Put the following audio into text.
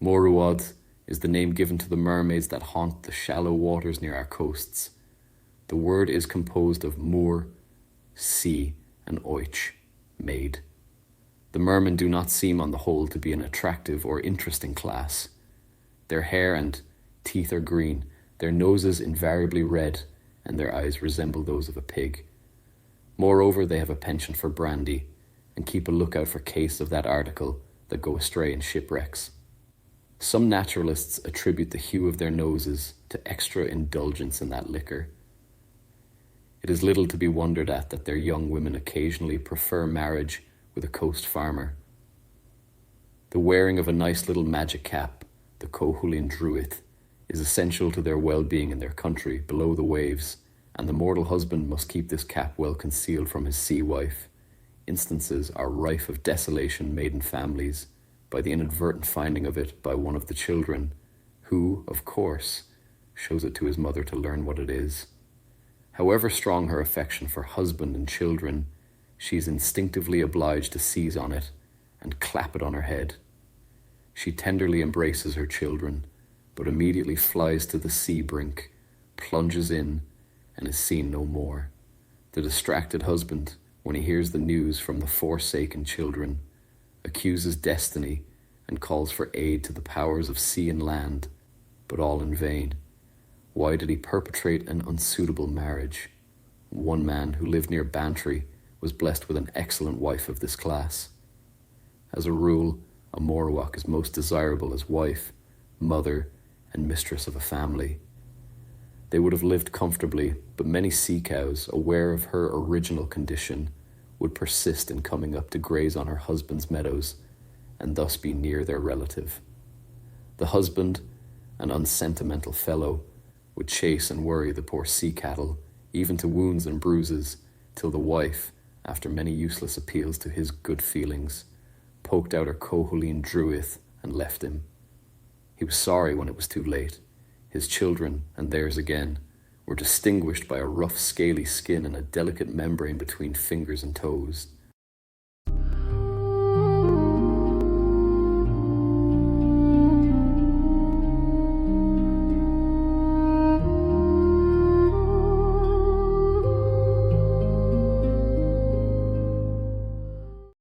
Moruad is the name given to the mermaids that haunt the shallow waters near our coasts. The word is composed of mur, sea, and oich, maid. The mermen do not seem on the whole to be an attractive or interesting class. Their hair and teeth are green, their noses invariably red, and their eyes resemble those of a pig. Moreover, they have a penchant for brandy, and keep a lookout for cases of that article that go astray in shipwrecks. Some naturalists attribute the hue of their noses to extra indulgence in that liquor. It is little to be wondered at that their young women occasionally prefer marriage with a coast farmer. The wearing of a nice little magic cap, the Cohulin Druith, is essential to their well-being in their country below the waves, and the mortal husband must keep this cap well concealed from his sea wife. Instances are rife of desolation made in families by the inadvertent finding of it by one of the children, who, of course, shows it to his mother to learn what it is. However strong her affection for husband and children, she is instinctively obliged to seize on it and clap it on her head. She tenderly embraces her children, but immediately flies to the sea brink, plunges in, and is seen no more. The distracted husband, when he hears the news from the forsaken children, accuses destiny and calls for aid to the powers of sea and land, but all in vain. Why did he perpetrate an unsuitable marriage? One man who lived near Bantry was blessed with an excellent wife of this class. As a rule, a Morowak is most desirable as wife, mother, and mistress of a family. They would have lived comfortably, but many sea cows, aware of her original condition, would persist in coming up to graze on her husband's meadows, and thus be near their relative. The husband, an unsentimental fellow, would chase and worry the poor sea cattle, even to wounds and bruises, till the wife, after many useless appeals to his good feelings, poked out her Cohulin Druith and left him. He was sorry when it was too late. His children, and theirs again, were distinguished by a rough scaly skin and a delicate membrane between fingers and toes.